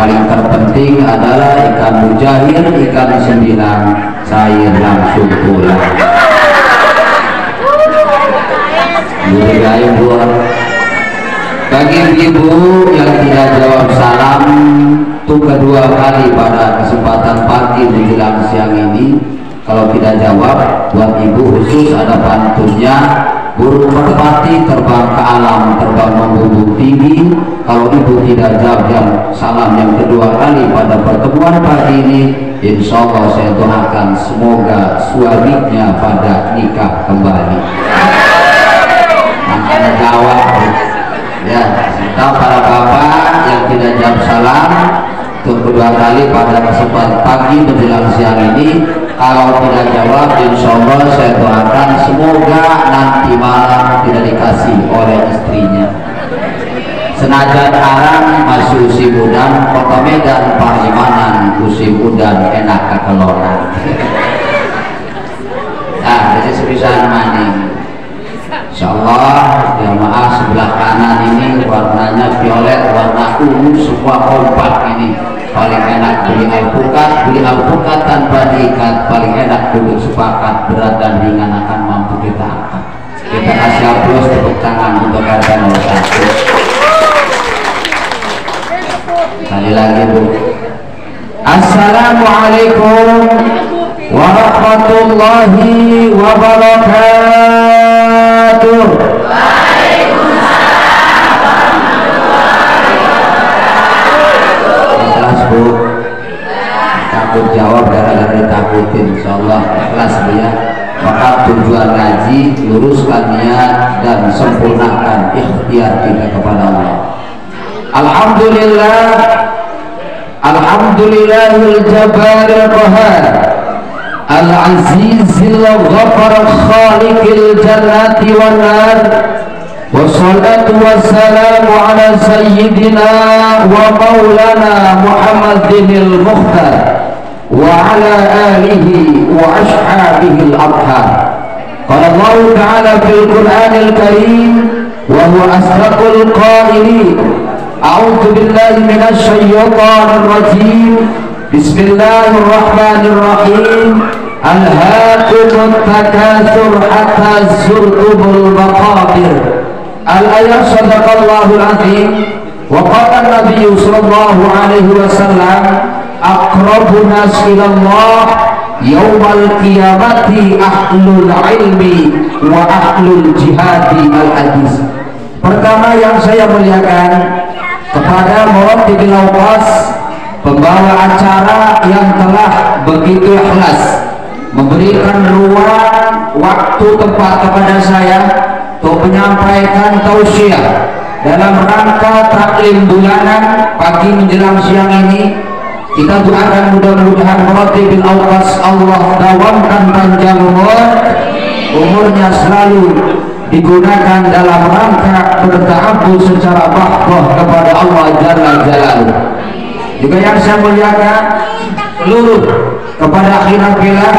paling terpenting adalah ikan mujair, ikan 9 cair langsung pulang. Bagi ibu yang tidak jawab salam untuk kedua kali pada kesempatan pagi menjelang siang ini, kalau tidak jawab, buat ibu khusus ada pantunnya. Burung merpati terbang ke alam, terbang membumbung tinggi. Kalau ibu tidak jawab salam yang kedua kali pada pertemuan pagi ini, insya Allah saya doakan semoga suaminya pada nikah kembali. Makanya jawab ya. Serta para bapak yang tidak jawab salam untuk kedua kali pada kesempatan pagi menjelang siang ini, kalau tidak jawab insya Allah saya doakan semoga nanti malam tidak dikasih oleh istrinya. Senajan arang masih usi udan kota Medan Parimanan usi udan enak kekeloran. Nah jadi sebisa maning insyaallah jamaah sebelah kanan ini warnanya violet, warna ungu, semua kompak ini. Paling enak beli alpukat tanpa diikat, paling enak duduk sepakat, berat dan ringan akan mampu kita angkat. Kita kasih aplaus, tepuk tangan untuk RT 01. Sekali lagi Bu. Assalamualaikum warahmatullahi wabarakatuh. Bu, takut jawab gara-gara ditakutin, insyaallah ikhlas dia. Maka tujuan ngaji luruskan niat dan sempurnakan ikhtiar kita kepada Allah. Alhamdulillah, alhamdulillahil jabbaril qahhar, al-azizil ghaffar khaliqil jannati wan nar. Wassalatu wassalamu ala sayyidina wa maulana Muhammadinil Mukhtar wa ala alihi wa ashabihil abhar. Qala Allah ta'ala fil Qur'anil Karim wa huwa asdaqul qailin. A'udzu billahi minasy syaithanir rajim. Bismillahirrahmanirrahim. Alhaakumut takatsur hatta zurtumul maqabir. Al-ayat sadaqallahul azim. Wa qala an-nabiy sallallahu alaihi wasallam aqrabun nas ilallah yaumal qiyamati ahlul ilmi wa ahlul jihadi. Al-hadis. Pertama yang saya muliakan kepada Murabbi bin Auqas, pembawa acara yang telah begitu ikhlas memberikan ruang waktu tempat kepada saya untuk menyampaikan tausiah dalam rangka taklim bulanan pagi menjelang siang ini. Kita doakan mudah-mudahan Murabbi bin Auqas Allah dawamkan panjang umurnya selalu digunakan dalam rangka berta'abbud secara mahdoh kepada Allah Jalla Jalaluhu. Juga yang saya muliakan seluruh kepada akhirah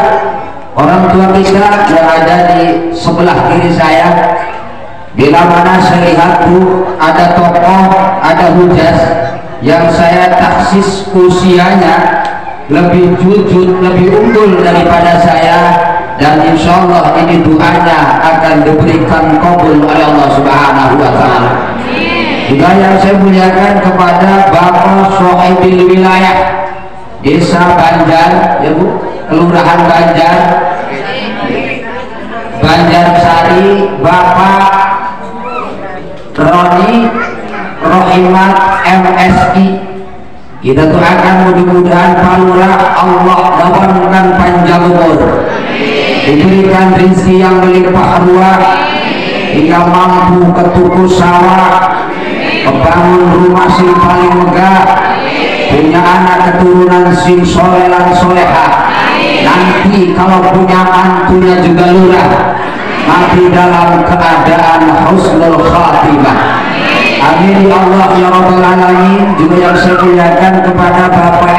orang tua kita yang ada di sebelah kiri saya. Bila mana saya lihat tuh ada tokoh, ada hujaz yang saya taksis usianya lebih jujur, lebih unggul daripada saya, dan insya Allah ini doanya akan diberikan kabul oleh Allah Subhanahu wa Ta'ala. Juga yang saya muliakan kepada Bapak Sohibil Wilayah Desa Banjar, ya Bu, Kelurahan Banjar, Banjarsari, Bapak Roni Rohimat MSI. Kita doakan mudah-mudahan Pak Lurah Allah dawamkan panjang umur, diberikan rezeki yang melimpah ruah hingga mampu ketuku sawah, membangun rumah sing paling megah, punya anak keturunan sing soleh dan soleha. Nanti kalau punya mantunya juga lurah, mati dalam keadaan husnul khatimah. Amin ya Allah ya Rabbal Alamin. Juga yang saya muliakan kepada Bapak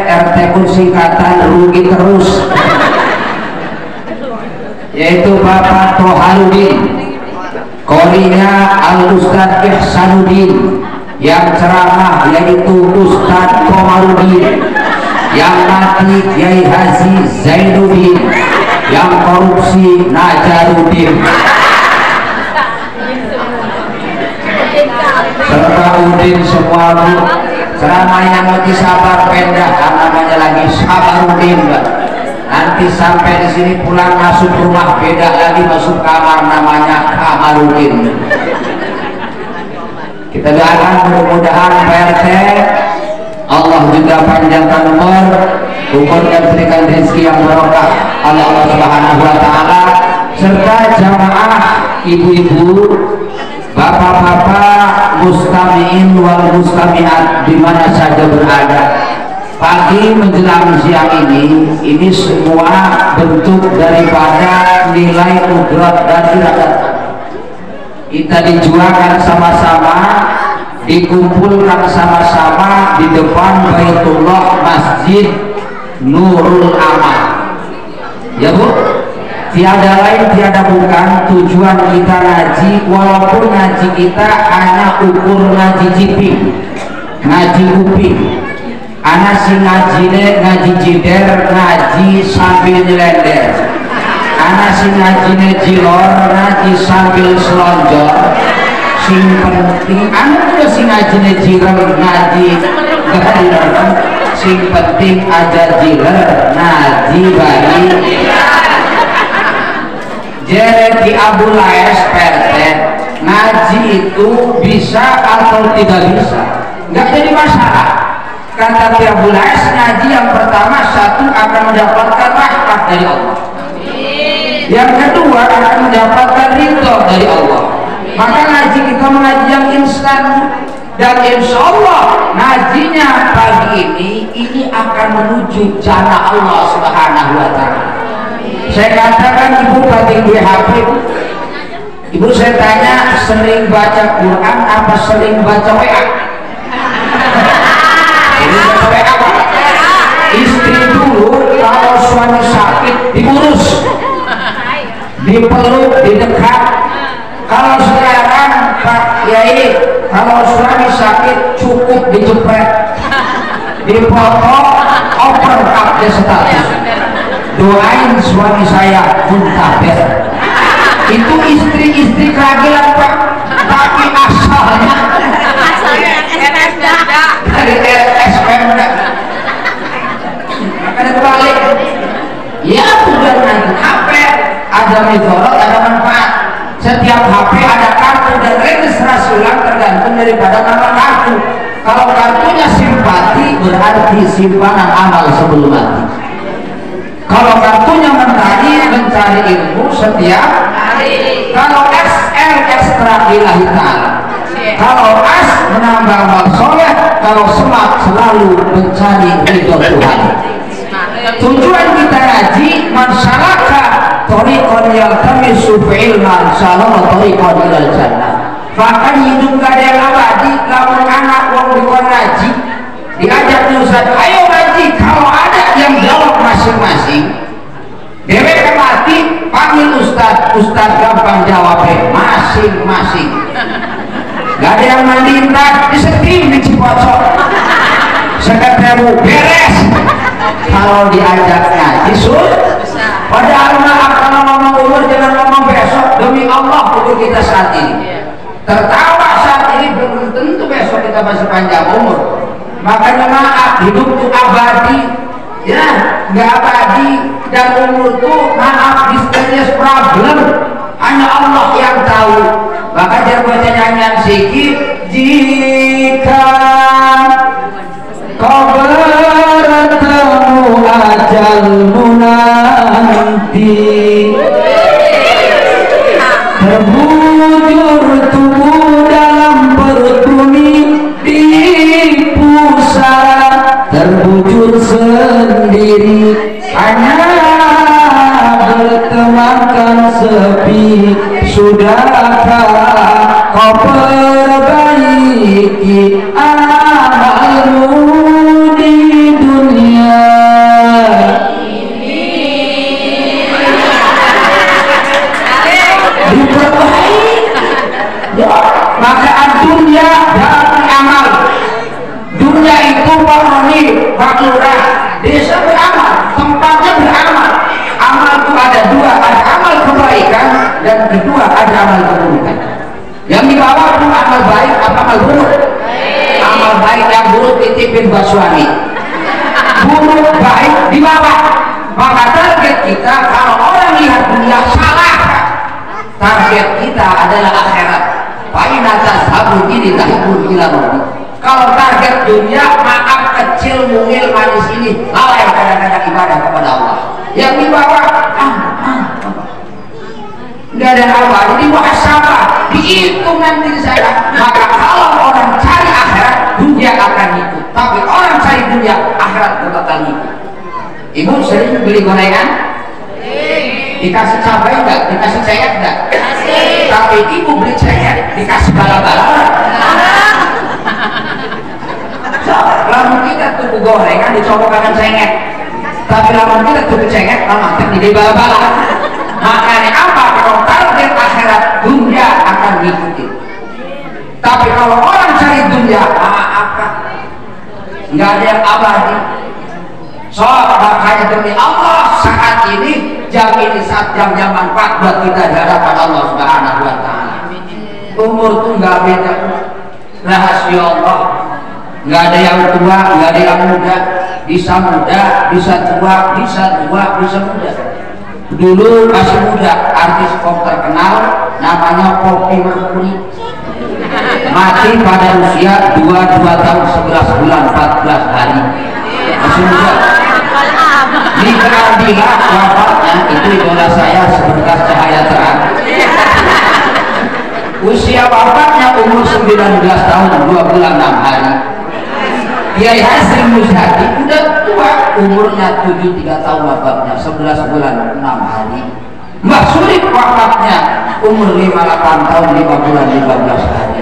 RT pun singkatan rugi terus, yaitu Bapak Tohaludin, korinya Al Ustadz Ihsanuddin, yang ceramah yaitu Ustadz santri Kiai Haji Zainuddin, yang korupsi Najarudin, serta Udin semua bu. Selama yang mati sabar pendah, namanya lagi Sabarudin, Mbak. Nanti sampai di sini pulang masuk rumah beda lagi, masuk kamar namanya Kamarudin. Kita doakan mudah-mudahan PRT Allah juga panjangkan umur dan berikan rezeki yang barokah oleh Allah Subhanahu wa taala, serta jamaah ibu-ibu, bapak-bapak, mustami'in wal mustami'at di mana saja berada. Pagi menjelang siang ini semua bentuk daripada nilai ujrat dan iradat. Kita dijualkan sama-sama, dikumpulkan sama-sama di depan Baitullah Masjid Nurul Amal. Ya Bu, tiada lain tiada bukan tujuan kita ngaji, walaupun ngaji kita hanya ukur ngaji ciping, ngaji kuping. Anak si ngajine ngaji jider, ngaji sambil nyelender. Anak si ngajine jilor, ngaji sambil selonjor. Sing penting anak juga si ngajine jiler, ngaji kehilir. Sing penting aja jiler, ngaji bari. Jadi Abu Laes perten, ngaji itu bisa atau tidak bisa, nggak jadi masalah. Kata Abu Laes, ngaji yang pertama satu akan mendapatkan rahmat dari Allah, yang kedua akan mendapatkan ridho dari Allah. Maka ngaji kita mengaji yang instan, dan insya Allah ngajinya pagi ini akan menuju jannah Allah Subhanahu wa taala. Saya katakan ibu paling gue HP, ibu saya tanya sering baca Quran apa sering baca WA? Istri dulu kalau suami sakit diurus, dipeluk, didekat. Kalau sekarang Pak Kiai, kalau suami sakit cukup dijepret, dipoto, oper update status. Doain suami saya muntaber. Itu istri-istri keragilan Pak, tapi asalnya dari LSM. Makanya balik, ya udah nanti HP ada mudarat, ada manfaat. Setiap HP ada kartu dan registrasi ulang tergantung daripada nama kartu. Kalau kartunya simpati berarti simpanan amal sebelum mati. Kalau kartunya mencari ilmu setiap hari. Kalau SL ekstra ilahi ta'ala. Kalau as menambah amal soleh, kalau semak selalu mencari ridho Tuhan. Tujuan kita ngaji masyarakat thoriqon yaltamisu ilman salam thoriqon ilal jannah. Bahkan hidup gak ada yang abadi. Lamun anak wong dikon ngaji diajak Ustaz, ayo ngaji. Kalau ada yang jawab masing-masing, dewek mati panggil Ustaz, Ustaz gampang jawabnya masing-masing. Gak ada yang mandi entar disetim di Cipocok, sekretariat beres. Kalau diajak ngaji padahal akan ngomong umur, jangan ngomong besok. Demi Allah umur kita saat ini, tertawa saat ini belum tentu besok kita masih panjang umur. Makanya maaf, hidup itu abadi, ya nggak abadi. Dan umur itu maaf, misterius problem, hanya Allah yang tahu. Maka jangan baca nyanyian sikit, jika kau bertemu ajalmu nanti, terbujur tubuh dalam perut bumi di pusara, terbujur sendiri hanya bertemankan sepi. Sudahkah kau perbaiki amalmu di dunia ini? Diperbaiki ya, maka dunia dari amal. Dunia itu Pak Roni, Pak Lurah, desa beramal. Bu titipin buat suami, buruk baik di bawah. Maka target kita kalau orang lihat dunia salah, target kita adalah akhirat. Fa'ina tashabu ini tahibun ila rabbi. Kalau target dunia, maaf kecil mungil manis ini lalai kadang-kadang ibadah kepada Allah. Yang di bawah nggak ada apa, jadi muhasabah dihitung nanti di sana. Maka kalau orang cari akhirat, dunia akan ikut. Tapi orang cari dunia, akhirat tetap ikut. Ibu sering beli gorengan? Dikasih cabai enggak? Dikasih cengek enggak? Tapi ibu beli cengek, dikasih bala-bala. Lalu kita tuku gorengan dicoba cengek, tapi lalu kita tuku cengek, lama kita di bala-bala. Makanya apa? Kalau target akhirat, dunia akan mengikuti. Tapi kalau orang cari dunia, apa? Nggak ada yang abadi. So, makanya demi Allah saat ini, jam ini saat jam-jam manfaat buat kita di hadapan Allah Subhanahu wa Ta'ala. Umur tuh nggak beda, rahasia Allah. Nggak ada yang tua, nggak ada yang muda. Bisa muda, bisa tua, bisa muda. Dulu masih muda, artis pop terkenal namanya Poppy Mercury, mati pada usia 22 tahun 11 bulan 14 hari, masih muda. Nika Ardila wafatnya itu idola saya seberkas cahaya terang. Usia wafatnya umur 19 tahun 2 bulan 6 hari. Kiai Hasyim Muzhadi udah tua, umurnya 73 tahun wafatnya 11 bulan 6 hari. Mbah Surip wafatnya umur 58 tahun 5 bulan 15 hari.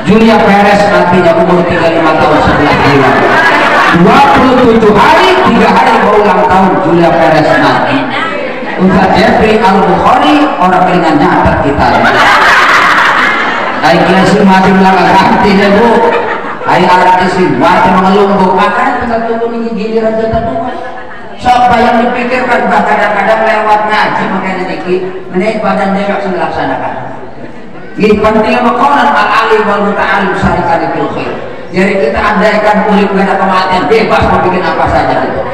Julia Perez nantinya umur 35 tahun 11 bulan 27 hari 3 hari berulang tahun Julia Perez nanti. Ustaz Jeffrey Al-Bukhari orang ringan nyatet kita. Hai kiasi mati belakang hatinya bu. Hai artis ini mati mengelumbuk, makanya kita tunggu nih giliran kita tua. Sok yang dipikirkan bah kadang-kadang lewat ngaji makanya dikit menit badan dewek sudah laksanakan. Ini penting maqalan al-alim wal muta'alim syarikan fil khair. Jadi kita andaikan urip gak kematian bebas mau bikin apa saja gitu.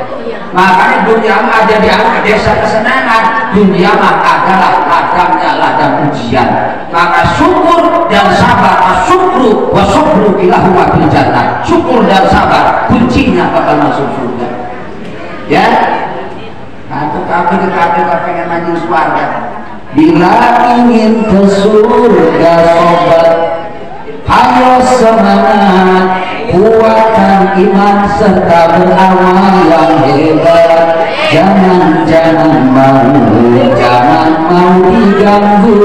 Makanya dunia mah ada di desa kesenangan, dunia mah adalah ladangnya ladang ujian. Maka syukur dan sabar, asyukru wa syukru ilahu wa bil jannah. Syukur dan sabar kuncinya bakal masuk surga. Ya, atau kafir pengen maju surga. Bila ingin ke surga sobat, ayo semangat, kuatkan iman serta beramal yang hebat. Jangan mau diganggu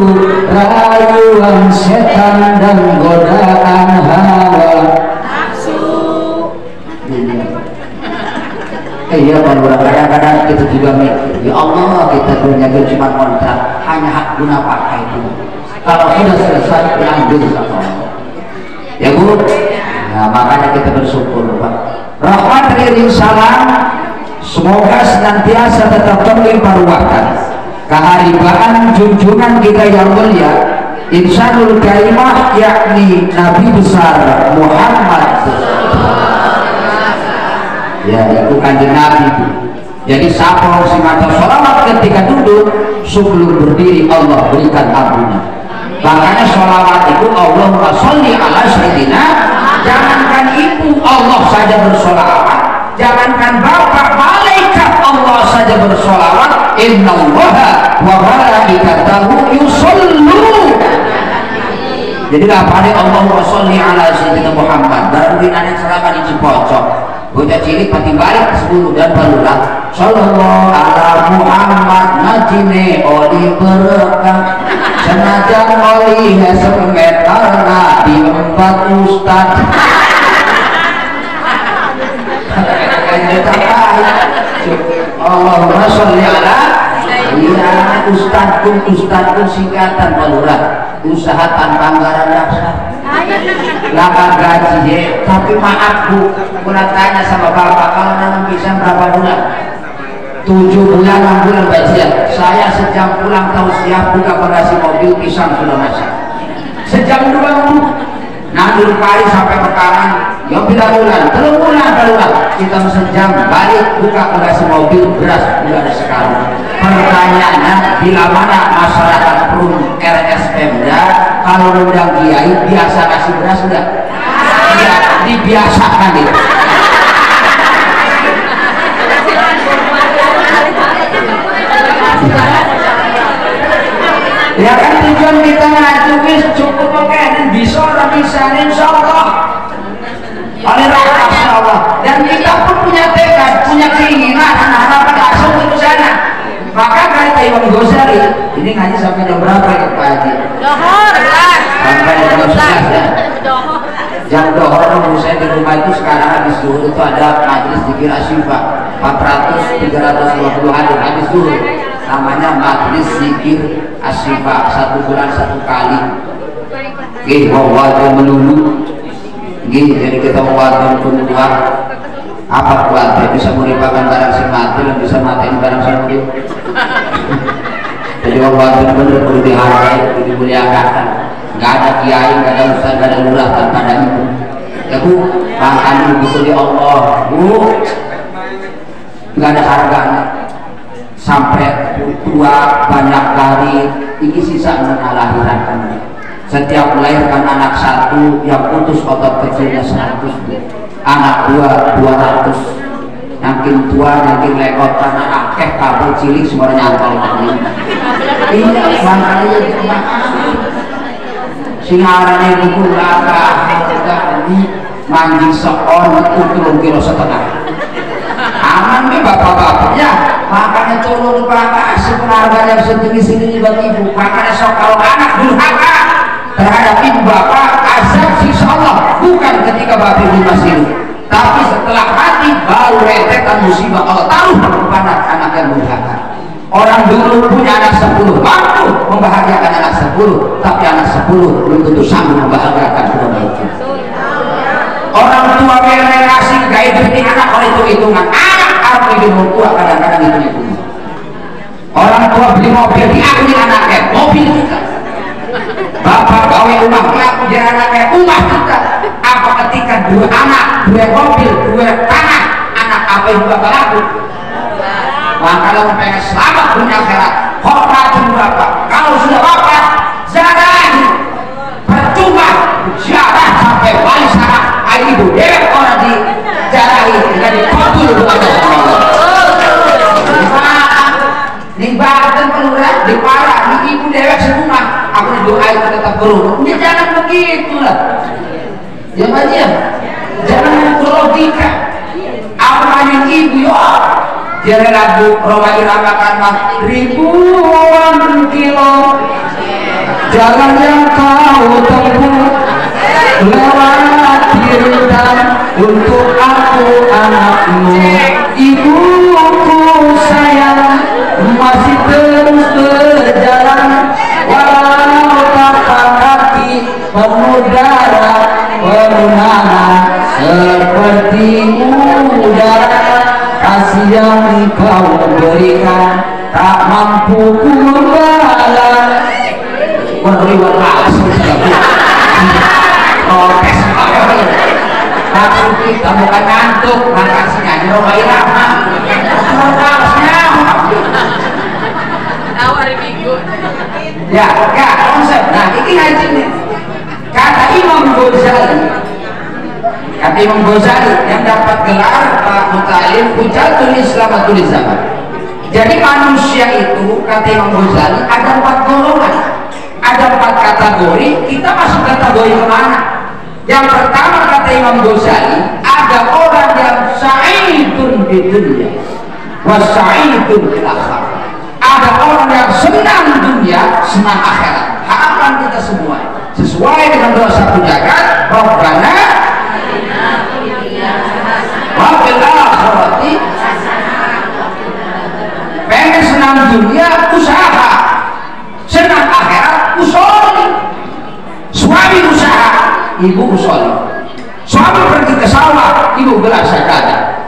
rayuan setan dan godaan hawa nafsu. Iya, kadang-kadang kita juga mikir, ya Allah kita dunia cuma kontrak, hanya hak guna pakai itu. Kalau sudah selesai lanjut sama Allah. Ya bu, nah makanya kita bersyukur Pak. Rahmat ring salam, semoga senantiasa tetap terlimpah ruahkan keharibaan junjungan kita yang mulia Insanul Karimah, yakni Nabi besar Muhammad. Ya itu kanjeng Nabi. Jadi siapa si mata sholawat ketika duduk sebelum berdiri Allah berikan ampunan. Makanya sholawat itu Allahumma sholli ala sayyidina. Jangankan ibu Allah saja bersholawat, jangankan bapak malaikat Allah saja bersholawat. Innallaha wa malaikatahu yusollu. Jadi apa nih Allahumma sholli ala sayyidina Muhammad. Baru dinanya selamat di Cipocok. Bocah cilik pati balik ke 10 dan barulah sallallahu ala Muhammad najine oli berkah senajan oli semet karena diempat ustad. Allahumma sholli ala iya ustadku singkatan baluran usaha tanpa anggaran dasar lakar gaji ya. Tapi maaf bu, pernah tanya sama bapak kalau nanam pisang berapa bulan? 7 bulan 6 bulan baca. Saya sejam pulang tahu siap buka bagasi mobil pisang sudah masak. Sejam doang bu. nandur kali sampai Mekaran ya bila bulan, telur bulan kita mesen jam balik buka bagasi mobil beras udah ada sekarang. Pertanyaannya bila mana masyarakat perlu RS Pemda kalau undang kiai biasa kasih beras enggak? Ya dibiasakan itu. Ya kan tujuan kita ngaji wis cukup oke dan bisa orang bisa insyaallah. Oleh Allah dan kita pun punya tekad, punya keinginan dan harapan langsung ke sana. Maka kata Imam Ghazali, ini ngaji sampai jam berapa ya Pak Haji? Dohor. Sampai jam 11 ya. Jam dohor menurut saya di rumah itu sekarang habis zuhur itu ada majelis zikir asyifa 350 hari habis zuhur. Namanya majelis zikir asyifa 1 bulan 1 kali. Oke, wajib melulu. Gini, jadi kita mewajib keluar apa kuatnya bisa merupakan barang si mati dan bisa matiin barang si hidup. Jadi wajib benar perlu dihargai, dimuliakan. Nggak ada kiai, nggak ada ustaz, nggak ada lurah tanpa ada ibu. Ya bu, makanya begitu di Allah, bu, nggak ada harganya. Sampai tua banyak kali, ini sisa menalahiran. Setiap melahirkan anak 1 yang putus otot kecilnya 100, anak 2 200, yakin tua yakin lekot karena akeh kabel cilik semua nyantol ini. Iya makanya terima kasih. Singarane buku laga ini manjing seon itu 3,5 kilo. Aman nih bapak-bapaknya, makanya tolong bapak sebenarnya yang setinggi-tinggi buat ibu. Makanya sok kalau anak durhaka terhadap ibu bapak azab sisa Allah bukan ketika bapak ibu masih hidup, tapi setelah mati baru rentetan musibah Allah taruh kepada anak yang durhaka. Orang dulu punya anak 10 mampu membahagiakan anak 10, tapi anak 10 belum tentu sanggup membahagiakan keluarga itu. Orang tua generasi gak hidup anak oleh hitung-hitungan, anak harus hidup tua kadang-kadang hitung-hitungan. Orang tua beli mobil diakui anaknya, mobil kita. Bapak gawe rumah pelaku jadi anaknya rumah kita. Apa ketika 2 anak, 2 mobil, 2 tanah, anak apa yang bapak laku? Maka kalau pengen selamat dunia akhirat, hormatin bapak. Kalau sudah bapak zarahi, percuma ziarah sampai balik sana. Ibu dewek orang di jarahi dan dikabul oleh Allah. Di Banten pelurah, di Parah, di ibu dewek semua. Aku doa itu tetap berumur. Ya jangan begitulah. Ya Pak ya, jangan mengukur logika. Apa yang ibu ya? Jadi lagu Romai Ramakan mah ribuan kilo jalan yang kau tempuh lewati rintan untuk aku anakmu. Ibuku sayang masih terus berjalan walau tapak kaki pemudara pemunana sepertimu udara. Kasih yang kau berikan tak mampu ku membalas. Menerima balas protes maksud kita bukan ngantuk makasih nyanyi Romai Rama balasnya hari Minggu ya konsep. Nah ini ngaji nih kata Imam Ghazali yang dapat gelar Pak Mutalim Hujatul Islamatul Zaman. Jadi manusia itu kata Imam Ghazali ada 4 golongan, ada 4 kategori. Kita masuk kategori kemana? Yang pertama kata Imam Ghazali ada orang yang sa'idun di dunia wa sa'idun fil akhirah. Ada orang yang senang dunia senang akhirat. Harapan kita semua sesuai dengan doa satu jagat Rabbana wa fil akhirati. Pengen senang dunia usaha, senang akhirat usoli. Suami usaha, ibu usoli. Suami pergi ke sawah, ibu gelas sajadah.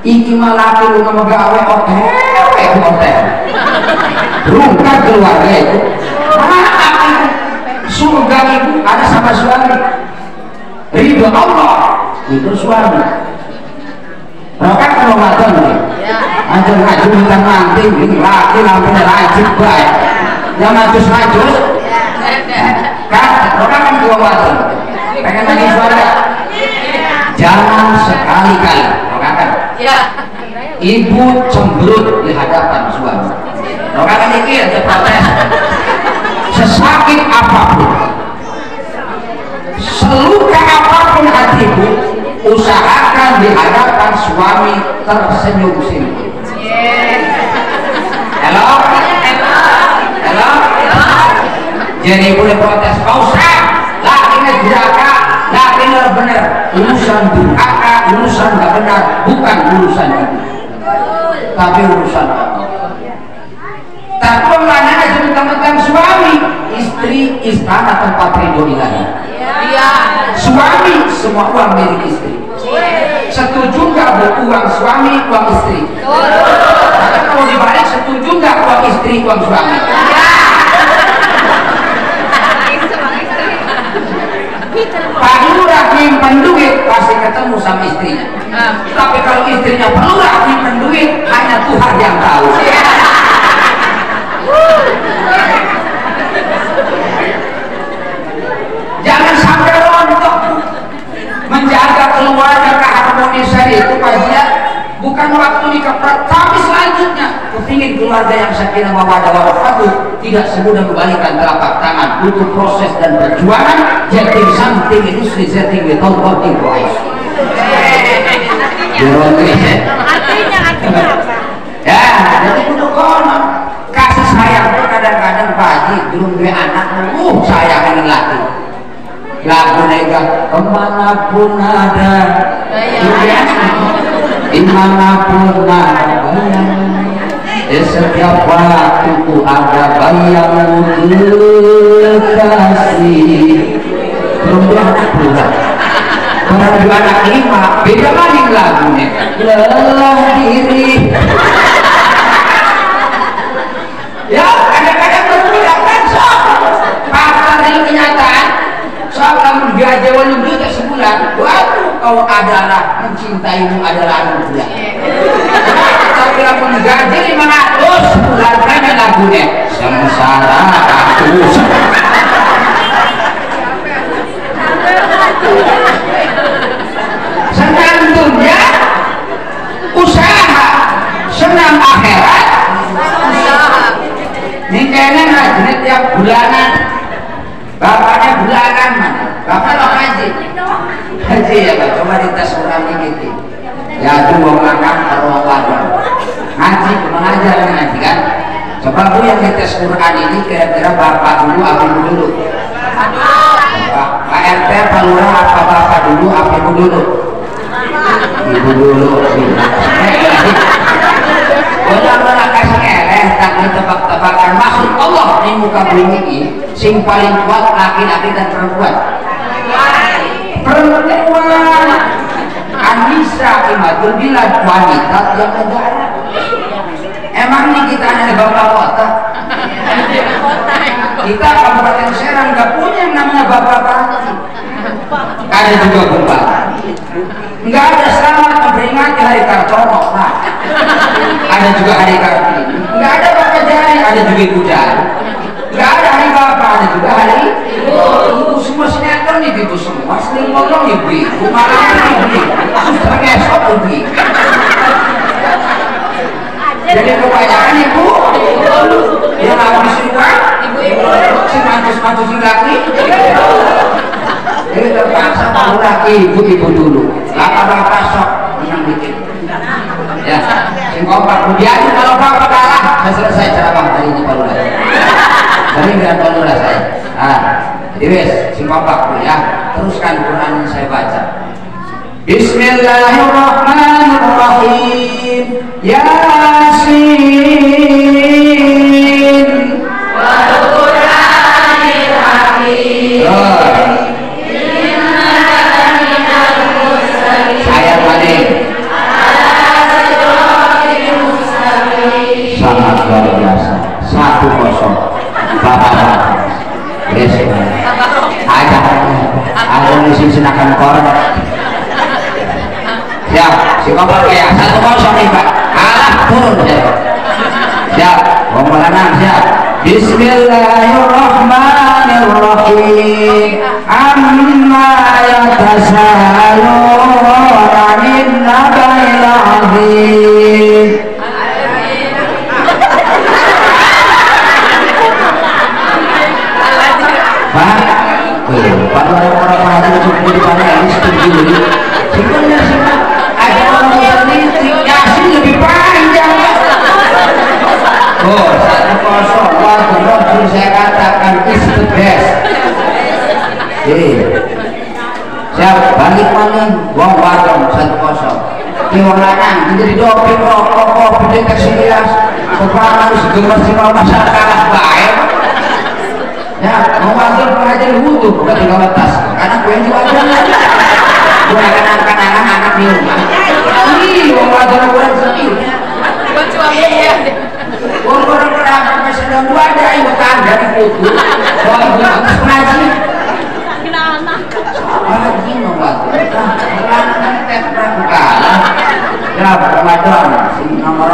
Iki malah lu nama gawe hotel rungkat keluarga itu. Mana surga ibu ada sama suami. ridho Allah itu suami. Rokat kalau Ramadan nih, aja ngaju bukan nanti, laki lampunya rajin baik, yang majus-majus, kan? Rokat kan kalau Ramadan, pengen lagi suara, jangan sekali-kali, rokat kan? Ibu cemberut di hadapan suami. Rokat kan ini ada protes, sesakit apapun, seluka apapun hatimu, usahakan di hadapan suami tersenyum-senyum. Halo? Halo? Jadi boleh protes, kau usah lakinya durhaka, lakinya benar, urusan durhaka, urusan gak benar, bukan urusan itu, tapi urusan Allah. Tak perlu nanya tentang suami, istri istana tempat ridho ilahi. Suami semua uang milik istri. Setuju nggak uang suami uang istri? Karena kalau dibalik setuju nggak uang istri uang suami? Pak Lurah nyimpen duit pasti ketemu sama istrinya. Tapi kalau istrinya Pak Lurah nyimpen duit hanya Tuhan yang tahu. Jangan sampai rontok. Menjaga keluarga keharmonisan itu kajian bukan waktu nikah, tapi selanjutnya kepingin keluarga yang sakinah mawaddah warahmah tidak semudah membalikan telapak tangan, butuh proses dan perjuangan. Jetting something itu setting without working twice. Ya, jadi kudu kono kasih sayang tuh kadang-kadang pagi belum dua anak, sayangin lagi. Lagu nega kemanapun ada dimanapun ada di setiap waktu ku ada bayangmu kekasih. Belum dua anak pula, orang dua anak lima beda lagi lagunya. Lelah diri ya kadang-kadang berbeda kan soal fakta dari kenyataan. Soal kamu gaji walau juta sebulan, waduh kau adalah mencintaimu adalah anugerah. Tapi kamu gaji 500 sebulan kan lagunya sengsara aku. Senang dunia, usaha, senang akhirat, usaha. Ini kayaknya ngaji tiap bulanan. Bapaknya bulanan mana? Bapak lo haji? Haji ya Pak, coba dites Quran gitu. Ya itu mau makan kalau warung ngaji, mengajar ngaji kan? Coba Bu yang dites Quran ini kira-kira bapak dulu apa ibu dulu? Pak RT, Pak Lurah apa bapak dulu apa ibu dulu? Ibu dulu. Orang-orang kasih eleh tak ditebak-tebakan maksud Allah di muka bumi ini sing paling kuat laki-laki dan perempuan. Perempuan Anissa imadul bilad wanita yang negara. Emang nih kita hanya bapak kota. Kita Kabupaten Serang nggak punya yang namanya bapak parti. Ada juga bupati. Nggak ada selamat memperingati Hari Kartono. Nah, ada juga Hari Kartini. Nggak ada bapak jari, ada juga ibu jari. Nggak ada hari bapak, ada juga hari ibu. Semua sinetron ibu semua. Sering ngomong ibu, malam ibu, suster ngesok ibu. Jadi kebanyakan ibu yang habis suka ibu-ibu, si mantus-mantus laki. Jadi terpaksa kalau laki ibu-ibu dulu. Bapak-bapak sok menang dikit. Ya, sing kompak kemudian kalau bapak kalah, saya selesai ceramah hari ini Pak Lurah. Dari biar Pak Lurah saya. Jadi wes, sing kompak ya. Teruskan Quran yang saya baca. Bismillahirrahmanirrahim. Yasin. Wal Qur'anil Hakim. Ayat mana? Sangat luar biasa. 1-0 Bapak-bapak. Yes. Ada. Ada misi senakan kor. si bapak kayak 1-0 nih Pak, kalah turun ya. Siap, wong lanang siap. Bismillahirrahmanirrahim. Amma yatasaalun 'anil naba'il 'adzim. Pak, Pak orang-orang paham cukup di mana ini setuju ini. Sebenarnya sih ada orang politik Yasin lebih panjang. Oh, 1-0 waktu Rasul saya katakan is the best. Jadi siap balik maning wong wadon 1-0. Ki wong lanang jadi doping rokok kopi deteksi gelas. Kepala harus gemes si masalah kalah bae. Ya, mau masuk pengajar wudhu bukan tinggal letas karena gue yang diwajar gue akan angkat anak-anak di rumah ini mau wajar kurang sedih orang-orang berapa sedang gue ada ibu tanda di wudhu kalau ibu atas pengaji lagi mau wajar anak-anak terperangkal ya Ramadan sing nomor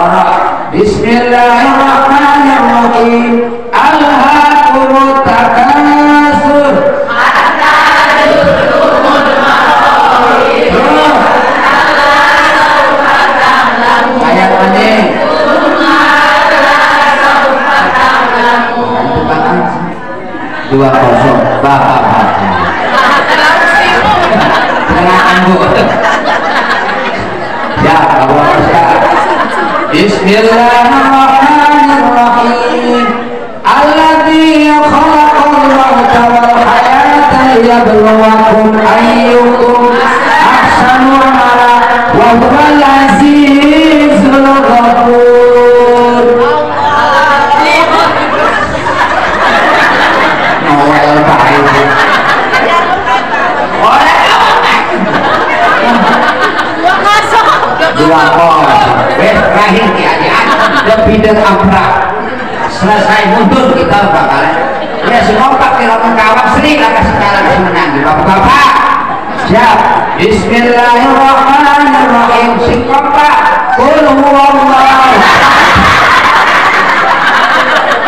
Bismillahirrahmanirrahim. Alhaakumut takasur hatta zurtumul maqabir. Ayat ini 2-0 Bapak baca. Silakan Bu. Ya, Allah Bismillahirrahmanirrahim. Alladzi khalaqal mauta wal hayata liyabluwakum ayyukum ahsanu amala wa huwal azizul ghafur. Noel baik. Terakhir keadaan lebih dari abrak selesai mundur kita bakalan ya semua pakai lawan kawan sering akan sekarang menang bapak-bapak siap. Bismillahirrahmanirrahim. Sing kompak qul huwallahu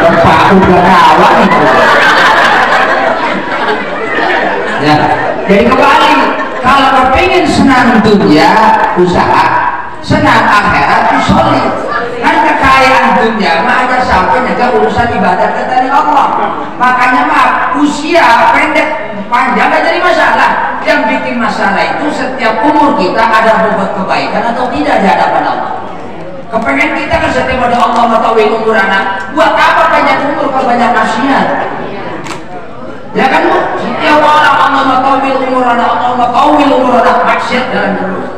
bapak udah kawan itu ya. Jadi kembali kalau kepingin senang dunia usaha, senang akhirat usolih. Kan kekayaan dunia mah aja sampai jaga urusan ibadah kita dari Allah. Makanya maaf, usia pendek panjang gak jadi masalah. Yang bikin masalah itu setiap umur kita ada berbuat kebaikan atau tidak di hadapan Allah. Kepengen kita kan setiap ada Allah mengetahui umur anak. Buat apa banyak umur kalau banyak maksiat? Ya kan Bu? Setiap orang Allah mengetahui umur anak, Allah mengetahui umur anak maksiat jalan terus.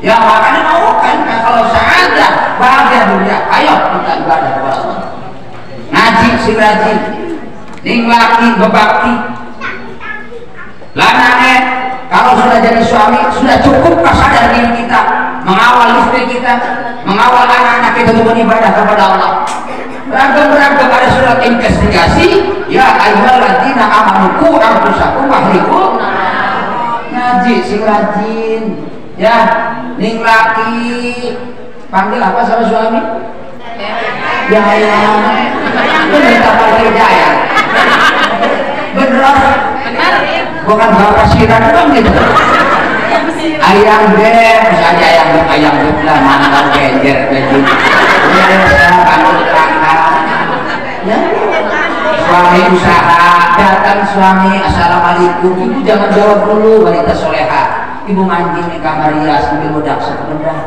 Ya makanya mau kan kalau seada bahagia dunia, ayo kita ibadah kepada Allah. Ngaji sing rajin, ning laki bebakti. Lanangnya kalau sudah jadi suami sudah cukup kesadaran diri kita, mengawal istri kita, mengawal anak-anak kita untuk beribadah kepada Allah. Beragam-beragam ada surat investigasi. Ya ayyuhalladzina amanu qu anfusakum wa ahlikum. Ngaji sing rajin. Ya, ning laki panggil apa sama suami? Jaya. Bener tak panggil Jaya? Bener. Bukan bapak sirat dong gitu. Ayam beb, misalnya ayam beb lah mantan genjer begitu. Saya panggil terangkan. Ya. Suami usaha, datang suami, assalamualaikum. Ibu jangan jawab dulu, wanita soleha. Ibu mandi di kamar rias sambil bedak sebentar.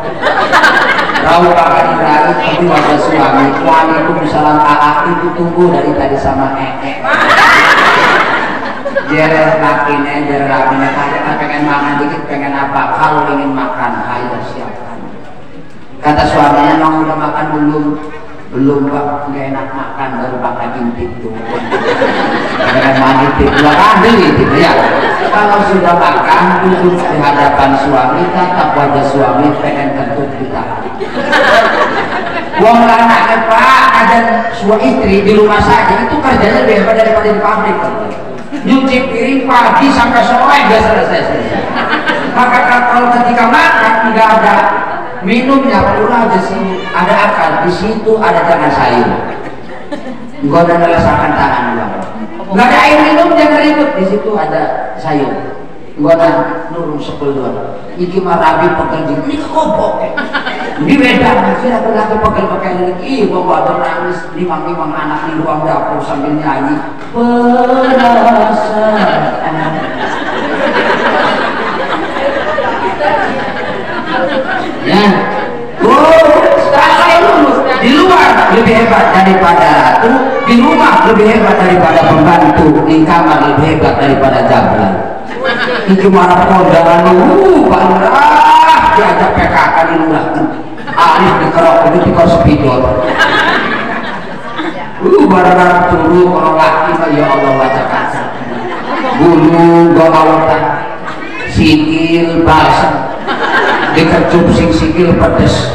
Rauh akan berarti tapi wajah suami. Waalaikumsalam AA. Ibu tunggu dari tadi sama Jer lakinya, jer lakinya. Kita pengen makan dikit, pengen apa? Kalau ingin makan, ayo siapkan. Kata suaminya, mau udah makan belum? Belum Pak, nggak enak makan baru pakai intip tuh. Pengen mandi intip dua kali gitu ya. Kalau sudah makan duduk di hadapan suami, tatap wajah suami, pengen kentut kita. Wong lanang Pak, ada suami istri di rumah saja itu kerjanya lebih hebat daripada di pabrik. Nyuci piring pagi sampai sore nggak selesai. Maka kalau ketika makan nggak ada minumnya, pulang aja sih ada akal di situ, ada jangan sayur nggak ada merasakan tangan nggak ada air minum, jangan ribut di situ ada sayur nggak ada nurung sepul doang iki marabi pekerja ini kekobok ini beda kira lagi pegel-pegel ini bawa nangis limang anak di ruang dapur sambil nyanyi perasaan ya sekarang lulus di luar lebih hebat daripada ratu, di rumah lebih hebat daripada pembantu, di kamar lebih hebat daripada jablan. Iki mana kondangan Pak Lurah diajak PKK di lurah alih dikerok itu dikor sepidol barang turu kalau laki ya Allah baca kasar bulu golawatan sikil basah dikecup sikil pedes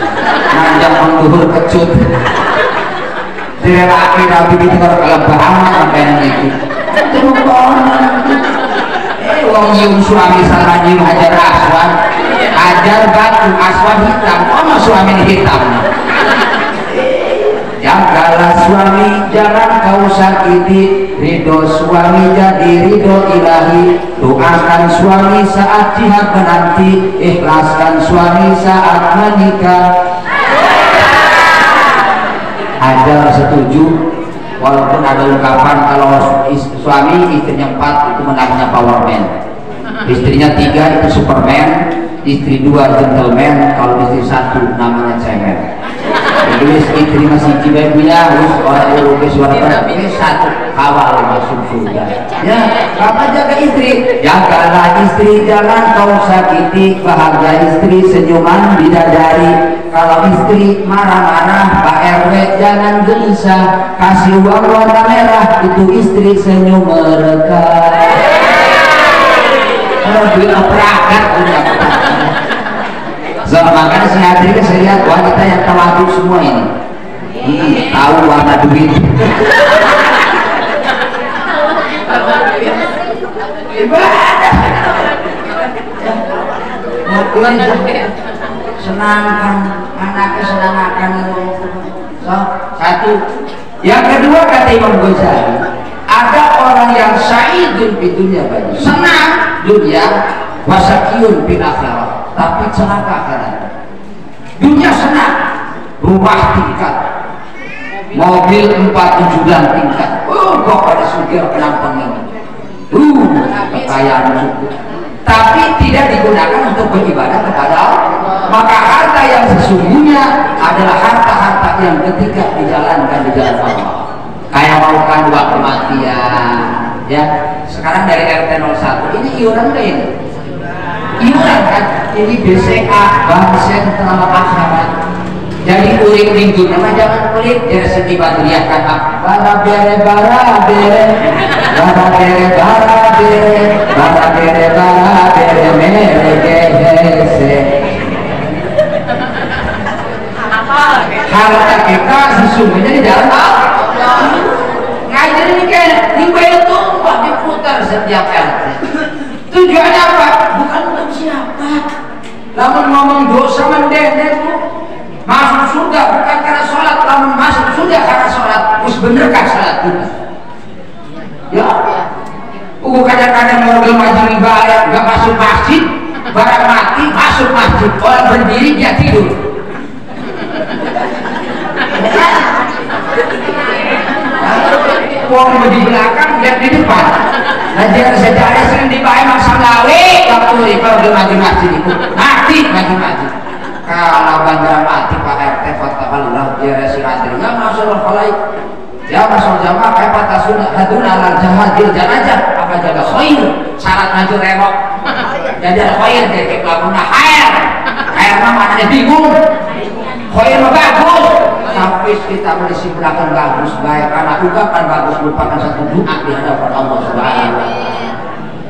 nanjak mengguhur kecut dilelaki nabi dikor kelebahan sampai nanti wong nyium suami salah nyium hajar aswan hajar batu aswan hitam ono suami hitam jagalah suami jangan kau sakiti ridho suami jadi ridho ilahi doakan suami saat jihad menanti ikhlaskan suami saat menikah hajar setuju walaupun ada ungkapan kalau suami istrinya 4 itu menangnya powerman, istrinya 3 itu superman, istri 2 gentleman, kalau istri 1 namanya cemen. Jadi istri masih cibai punya harus orang yang rugi suara ini 1 kawal masuk surga. Ya, apa jaga istri? Jagalah istri jangan kau sakiti, bahagia istri senyuman bidadari. Kalau istri marah-marah Pak RW jangan gelisah, kasih uang warna merah itu istri senyum mereka. Kalau duit operakan punya makanya saya hadir saya lihat wanita yang tawadu semua ini tahu warna duit ibadah senangkan anaknya senangkan so, 1 yang kedua kata Imam Ghazali ada orang yang sa'idun bidunya bagi senang dunia wasakiyun bin akhirah tapi celaka akhirat dunia senang rumah tingkat mobil 4-7 tingkat kok pada sugih penampang ini kekayaan syukur tapi tidak digunakan untuk beribadah kepada Allah. Maka harta yang sesungguhnya adalah harta-harta yang ketika dijalankan di jalan Allah kayak maukan uang kematian ya sekarang dari RT 01 ini iuran ke ini iuran kan ini BCA Bank Sentral Akhirat jadi uring minggu nama jangan kulit jadi sedih badriahkan bara bere bara bere bara bere bara bere bara bere bara bere mere gehese harta kita sesungguhnya di dalam Allah ngajar ini kayak ini tumpah diputar setiap RT tujuannya apa? Bukan untuk siapa namun ngomong dosa mendendeng masuk surga bukan karena sholat namun masuk surga karena sholat terus benerkah sholat kita ya kadang-kadang mobil maju ibadah gak masuk masjid barang mati masuk masjid orang berdiri dia tidur orang di belakang lihat di depan ngajar sejarah sering dibayar masa lawe waktu kalau dia maju masjid itu mati kalau bandara mati Pak RT fatahallah dia resiratri ya masalah khalaik ya masalah jamaah kayak patah sunnah hadun alal jahadil janajah apa jaga khair syarat maju remok jadi ada khair dari kelakunya khair mah maknanya bingung khair mah bagus tapi kita mesti belakang bagus baik karena ungkapan bagus merupakan satu doa di hadapan Allah Subhanahu wa taala.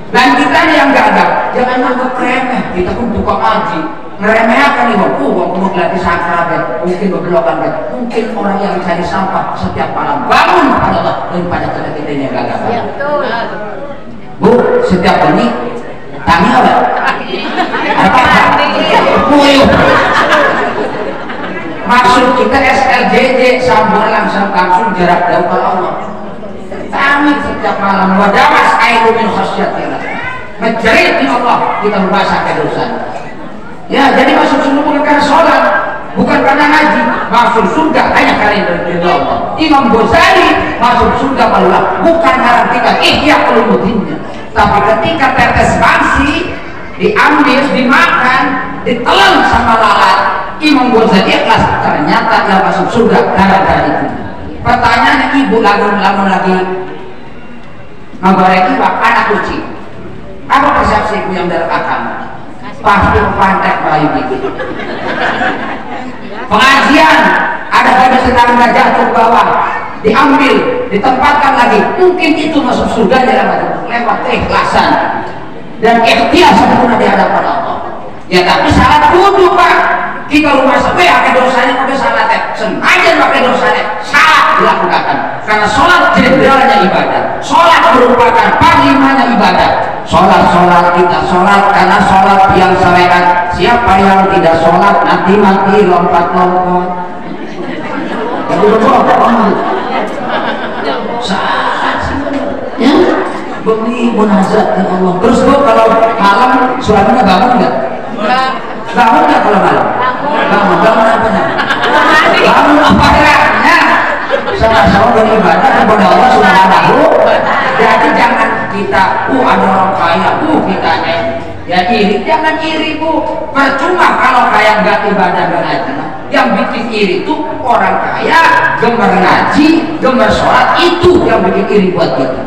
Dan kita yang enggak ada jangan anggap remeh kita pun tukang ngaji ngeremehkan nih wong ngelatih sakral mungkin bebelokan mungkin orang yang cari sampah setiap malam bangun kepada Allah daripada kita yang gagal. Bu setiap menit tanya apa? Apa? Puyuh langsung jarak jauh ke Allah. Kami setiap malam wadamas airu min khasyatillah, menjerit di Allah kita merasa dosa. Ya, jadi masuk surga bukan karena sholat, bukan karena ngaji. Masuk surga hanya karena ridha Allah. Imam Ghazali masuk surga Allah bukan karena ketika ihya ulumuddinnya, tapi ketika tetes bangsi diambil, dimakan, ditelan sama lalat, Imam Ghazali ikhlas. Ternyata dia masuk surga gara-gara itu. Pertanyaannya, ibu lamun lagi ngagoreng iwak anak kucing, apa persepsi ibu yang direkam? Pasti pantek bayi gitu. Pengajian ada pada sedang jatuh ke bawah, diambil, ditempatkan lagi, mungkin itu masuk surga lewat keikhlasan dan ikhtiar sempurna di hadapan Allah. Ya tapi salat kudu Pak. Kita rumah sampai pakai dosanya, pakai salat sengaja pakai dosanya, salah dilakukan. Karena sholat jenderalnya ibadah, sholat merupakan panglimanya ibadah. Sholat kita sholat karena sholat yang syariat. Siapa yang tidak sholat nanti mati lompat-lompat. Jadi betul. Saat ya beli munazat ya Allah. Terus tuh kalau malam suaminya bangun nggak? Bangun nggak kalau malam? Bangun apa nya? Bangun apa ya? Sama-sama beribadah kepada Allah Subhanahu. Jadi jangan kita ada orang kaya kita ya iri, jangan iri Bu. Percuma kalau kaya nggak ibadah nggak ngaji. Yang bikin iri itu orang kaya gemar ngaji, gemar sholat, itu yang bikin iri buat kita.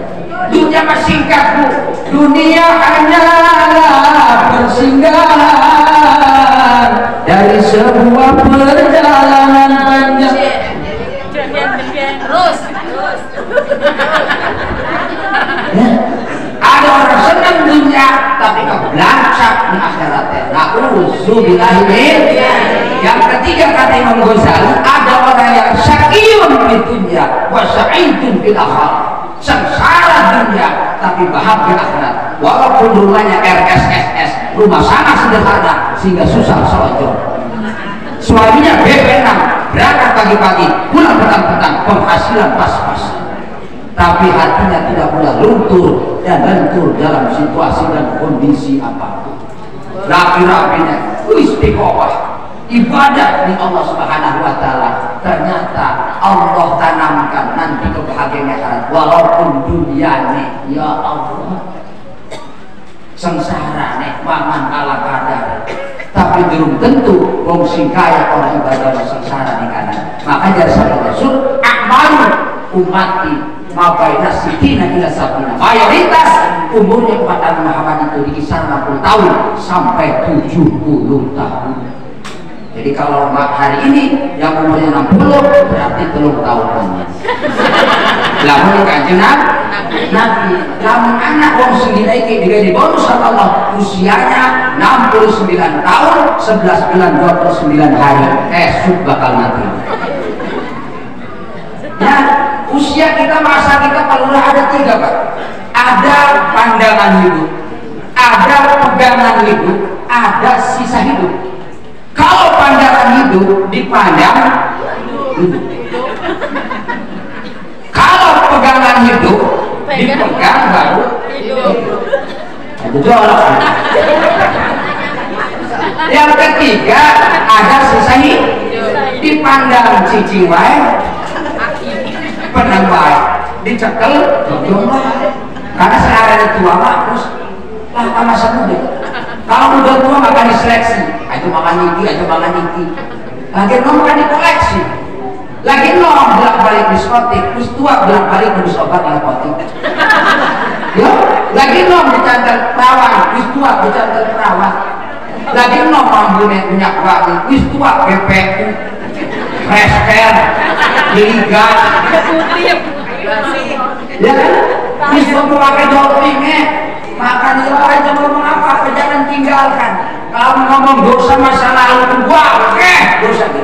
Dunia masih singkat Bu. Dunia hanyalah persinggahan dari sebuah perjalanan panjang. Terus. Ya. Ada orang senang dunia tapi kebelakang di akhiratnya. Na'udzubillahi min. Yang ketiga kata Imam Ghazali, ada orang yang syaqiyun di dunia wa sa'idun fil akhirah. Sengsara dunia tapi bahagia akhirat. Walaupun rumahnya RSSS, rumah sangat sederhana sehingga susah selonjor. Suaminya BP6, berangkat pagi-pagi, pulang petang-petang, penghasilan pas-pas. Tapi hatinya tidak pernah luntur dan lentur dalam situasi dan kondisi apapun. Rapi-rapinya, istiqomah, ibadah di Allah Subhanahu wa Ta'ala. Ternyata Allah tanamkan nanti kebahagiaan akhirat walaupun dunianya, ya Allah. Sengsara nek mangan ala kadar. Tapi belum tentu wong sing kaya orang ibadah sengsara di kanan. Maka dari sabda Rasul, akmalu ummati mabaina sitina ila sabina. Mayoritas umurnya umat Muhammad itu di kisaran 60 tahun sampai 70 tahun. Jadi kalau hari ini yang umurnya 60 berarti 3 tahun aja. Lamun kanjeng Nabi, lamun anak wong sing dinaiki di bonus sama Allah usianya 69 tahun 11 bulan 29 hari esok bakal mati. Ya, usia kita, masa kita perlu ada 3 Pak. Ada pandangan hidup, ada pegangan hidup, ada sisa hidup. Kalau pandangan hidup dipandang hidup. Kalau pegangan hidup dipegang baru hidup. Yang ketiga ada sisa hidup. Dipandang cicing wae, penang wae, dicekel dodong wae. Karena sekarang tua mah terus lah masa muda. Kalau udah tua makan diseleksi, aja makan niki, lagi makan dikoleksi, lagi bolak-balik diskotik, terus tua bolak-balik habis obat narkotik. Ya, lagi dicantel perawan, terus tua dicantel perawan, lagi rambutnya minyak wangi, terus tua BPU, fresh care, diligat, ya kan? Terus pakai dopingnya. Makan itu aja ngomong apa, jangan tinggalkan. Kalau ngomong dosa masa lalu itu dosa gitu.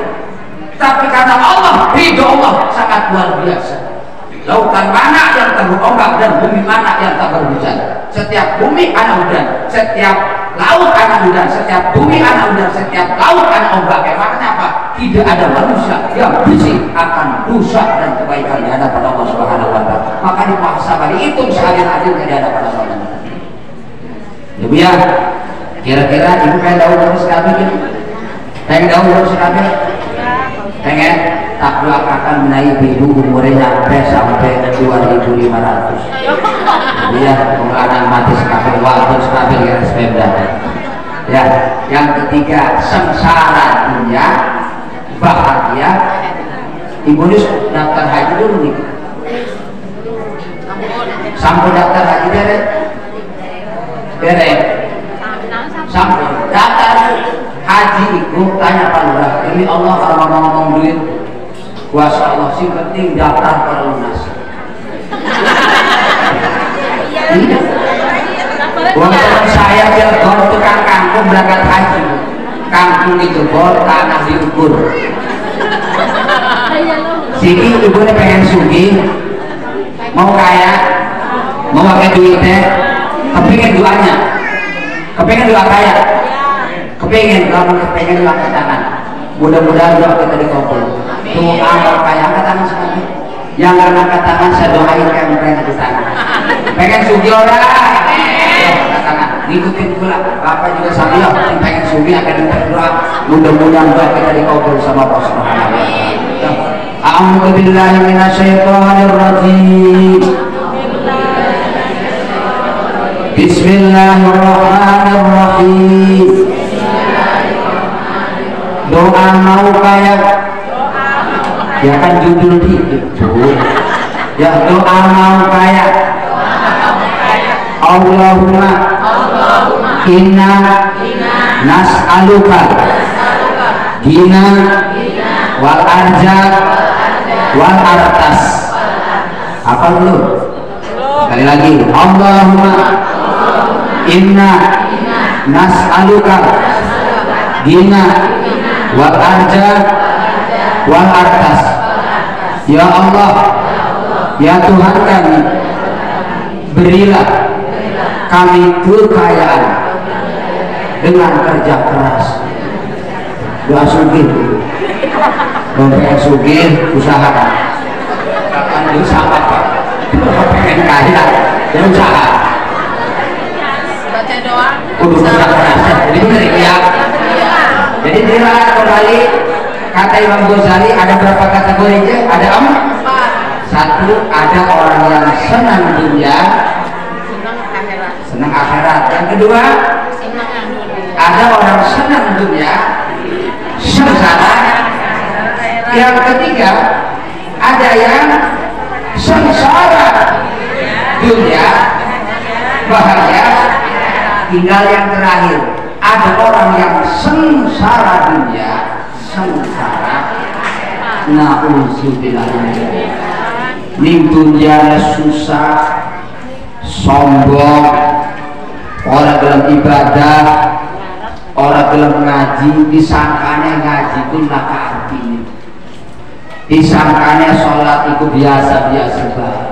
Tapi karena Allah, ridho Allah sangat luar biasa. Lautan mana yang tak berombak dan bumi mana yang tak berhujan. Setiap bumi ada hujan, setiap laut ada hujan, setiap bumi ada hujan, setiap laut ada ombak. Makanya apa? tidak ada manusia yang bersih akan dosa dan kebaikan di hadapan Allah Subhanahu wa taala. Maka dimuhasabah, dihitung seadil-adilnya di hadapan Allah. Demikian. Kira-kira ibu pengen tahu terus kami kan? Pengen tahu terus kami? Pengen? Tak doakan menaik ibu umurnya sampai 2.500. Iya, anak mati sekali, waktu sekali ya sepeda. Ya, yang ketiga sengsara dunia, bahagia. Ibu ini daftar haji dulu nih. Sampun daftar haji dere, dere. Sampun daftar haji ibu tanya Pak Lurah. Demi Allah kalau mau ngomong duit, kuasa Allah sih penting daftar perlunas. Uang teman saya Cirebon tukang kangkung berangkat haji, kangkung dijebol, tanah diukur. Sini ibunya pengen sugih, mau kaya, mau pakai duitnya, kepingin doanya, kepingin doa kaya, kepingin kalau kepingin doa ke tangan. Mudah-mudahan doa kita dikabul. Doa kalau kaya angkat tangan sekali. Yang angkat tangan saya doain kayak pengen di tangan. Pengen sugih orang. Ngikutin pula Bapak juga sambil pengen sugi akan berdoa, mudah-mudahan doa kita dikabul sama Allah Subhanahu wa taala. A'udzu billahi minasyaitonir rajim. Bismillahirrahmanirrahim. Doa mau kaya. Ya kan judul itu. Ya doa mau kaya. Allahumma inna nas'aluka gina wal arja wal artas. Apa dulu? Sekali lagi. Allahumma inna nas'aluka gina wal arja wal artas. Ya Allah, ya Tuhan kami, berilah kami kekayaan dengan kerja keras. Doa sugih, pengen sugih usaha. Kapan usaha apa? Pengen kaya dan usaha. Baca doa. Kudu kerja keras. Jadi benar ya. Jadi dilihat kembali kata Imam Ghazali ada berapa kategorinya? Ada 4. Satu, ada orang yang senang dunia, senang akhirat. Yang kedua, ada orang senang dunia, sengsara. Yang ketiga, ada yang sengsara dunia, bahagia. Tinggal yang terakhir, ada orang yang sengsara dunia, sengsara. Na'udzubillah. Ning dunia susah, sombong, orang dalam ibadah, orang dalam ngaji, disangkanya ngaji itu laka artinya, disangkanya sholat itu biasa-biasa banget.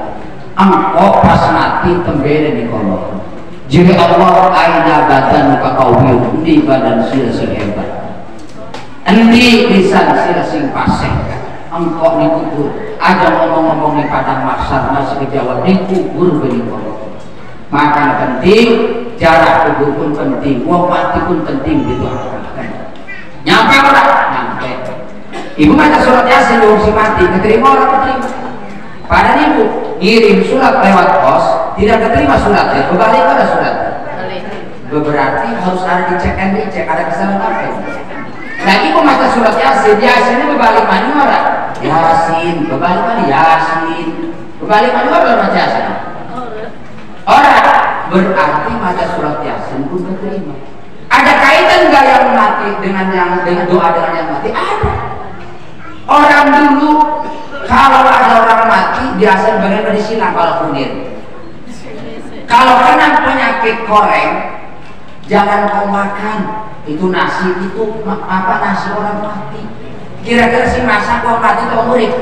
Engkau pas mati tembele di kolong. Jadi Allah aina badan muka kawin di badan sila sehebat, endi lisan sila sing pasek. Engkau dikubur, ada ngomong-ngomong di padang mahsyar masih kejawab dikubur benikol. Maka penting, jarak kubur pun penting, wong mati pun penting didoakan. Nyampe orang, nyampe. Ibu baca surat Yasin dong si mati, keterima orang keterima. Padahal ibu ngirim surat lewat pos, tidak keterima suratnya, kembali pada suratnya. Berarti harus ada dicek and dicek, ada kesalahan apa? Nah ibu baca surat Yasin, Yasin ini berbalik mana orang? Yasin, berbalik mana Yasin? Berbalik mana orang baca Yasin? Orang berarti baca surat Yasin pun keterima. Ada kaitan nggak yang mati dengan doa dengan yang mati? Ada. Orang dulu kalau ada orang mati biasa bagaimana disilang kalau kunir. Kalau kena penyakit koreng, jangan kau makan itu nasi, itu apa nasi orang mati. Kira-kira si masak kau mati atau murid?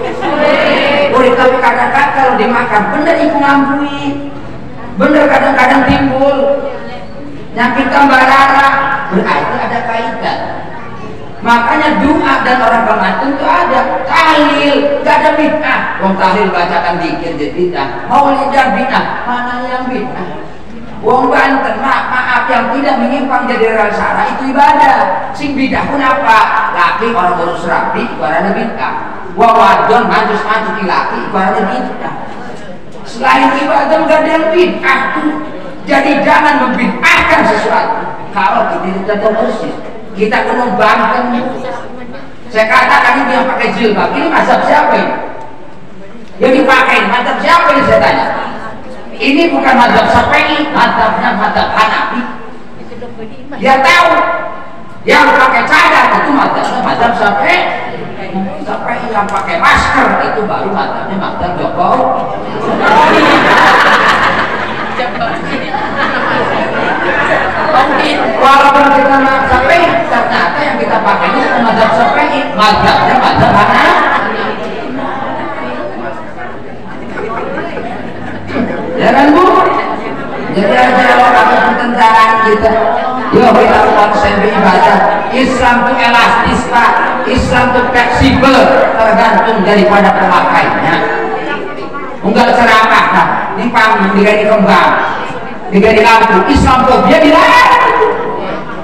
Murid, tapi kadang-kadang kalau dimakan bener ibu ngambui, bener kadang-kadang timbul nyakit tambah darah, berarti ada kaitan. Makanya doa dan orang Banten itu ada tahlil, gak ada bid'ah. Wong tahlil bacakan dikir jadi bid'ah, maulidan bid'ah, mana yang bid'ah? Wong Banten maaf yang tidak menyimpang jadi real syara itu ibadah. Sing bid'ah pun apa? Laki orang urus rapi ibaratnya bid'ah. Wong wadon manjus-manjus laki ibaratnya bid'ah. Selain ibadah gak ada yang bid'ah tuh. Jadi jangan membid'ahkan sesuatu. Kalau kita tidak tahu persis, kita kena Banten. Saya katakan ini yang pakai jilbab, ini mazhab siapa ini? Yang dipakai mazhab siapa ini saya tanya? Ini bukan mazhab Syafi'i, mazhabnya mazhab Hanafi. Dia tahu yang pakai cadar itu mazhabnya mazhab Syafi'i. Syafi'i yang pakai masker itu baru mazhabnya mazhab Jokowi. Walaupun kita Syafi'i, ternyata yang kita pakai itu bukan mazhab Syafi'i, mazhabnya mazhab Hanafi. Ya kan Bu? Jadi ada orang pertentangan kita. Yo kita konsep ibadah. Islam itu elastis Pak. Islam itu fleksibel, tergantung daripada pemakainya. Enggak ceramah Pak. Di panggung, diganti kembang, diganti lampu. Islamofobia dilarang.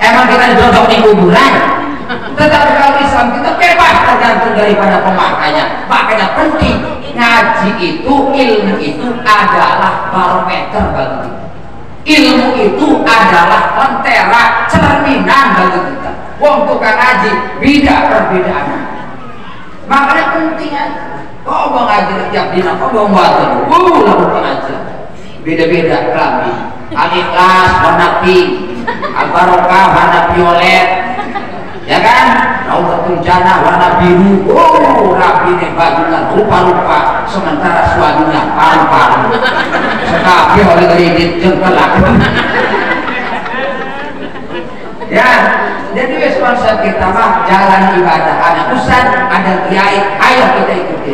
Emang kita didodok di kuburan. Tetapi kalau Islam kita bebas tergantung daripada pemakainya. Makanya penting. Ngaji itu, ilmu itu adalah barometer bagi kita. Ilmu itu adalah lentera cerminan bagi kita. Wong tukang ngaji beda perbedaannya. Makanya penting aja. Kau mau ngaji tiap dina, kau mau buat lalu pengajar. Beda-beda kami. Al-Ikhlas warna pink, Al-Barokah warna violet. Ya kan? Raudatul Jannah warna biru. Rabi nih bajunya rupa-rupa, sementara suaminya paru-paru. Sekapi oleh kredit jengkelak. Ya, jadi wes konsep kita mah jalan ibadah. Ada ustaz, ada kiai, ayo kita ikuti.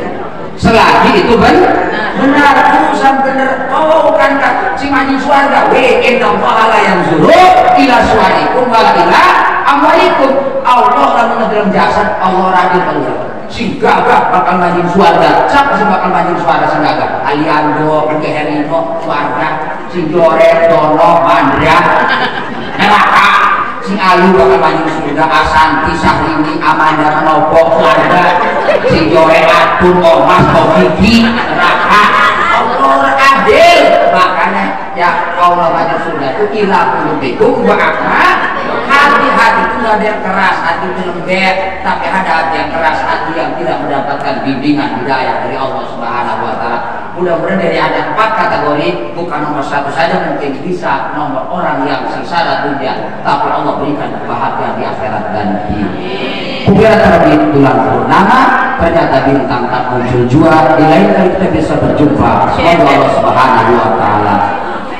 Selagi itu benar, urusan benar. Oh kan si manjing suarga. Inna pahala yang suruh ila suarikum wa ila amwalikum. Allah lamun dalam jasad Allah radil Allah. Sing gagah bakal manjing suarga. Siapa sing bakal manjing suarga sing gagah? Aliando, Buke Herino, suarga. Sing Jore, Dono, Mandra, neraka. Sing Ayu bakal manjing surga. Asanti, Sahrini, Amanda, Manopo, suarga. Sing Jore, Atun, Omas, Kofiki, neraka. Allah adil. Makanya ya Allah manjing surga itu ila kulubikum wa akma. Hati-hati itu gak ada yang keras, hati itu lembek, tapi ada hati yang keras, hati yang tidak mendapatkan bimbingan hidayah dari Allah Subhanahu wa Ta'ala. Mudah-mudahan dari ada 4 kategori, bukan nomor 1 saja, mungkin bisa nomor orang yang sengsara dunia, tapi Allah berikan kebahagiaan di akhirat dan di kukira terbit bulan purnama, ternyata bintang tak muncul jua. Di lain kali kita bisa berjumpa. Semoga Allah Subhanahu wa Ta'ala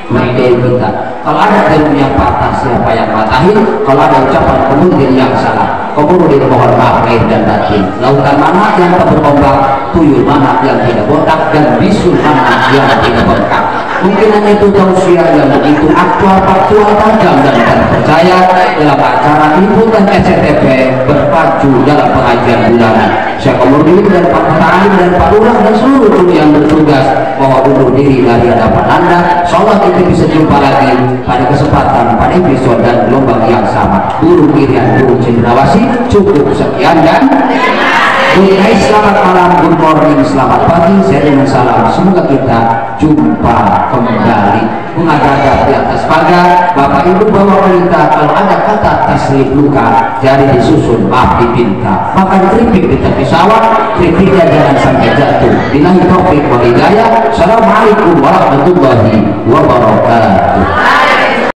meridai kita. Kalau ada ilmu yang patah, siapa yang patahin? Kalau ada ucapan kemudian yang salah, kemudian mohon maaf lahir dan batin. Lautan mana yang tak berombak, tuyul mana yang tidak botak, dan bisul mana yang tidak bengkak. Mungkin hanya itu tausiah yang begitu aktual, faktual, tajam dan terpercaya dalam acara liputan SCTV berpacu dalam pengajian bulanan. Saya Komodin dan Pak Petani dan Pak Lurah dan seluruh kru yang bertugas bahwa undur diri dari hadapan Anda. Sholat itu bisa jumpa lagi pada kesempatan pada episode dan gelombang yang sama. Guru Irian, Guru Cendrawasih, cukup sekian dan Hai, selamat malam, good morning, selamat pagi, saya dengan salam. Semoga kita jumpa kembali. Mengadap di atas pagar, Bapak Ibu bawa perintah kalau ada kata tasrif luka, jari disusun, maaf dipinta. Makan keripik di tepi sawah, keripiknya jangan sampai jatuh. Bilahi taufik wal hidayah. Assalamualaikum warahmatullahi wabarakatuh.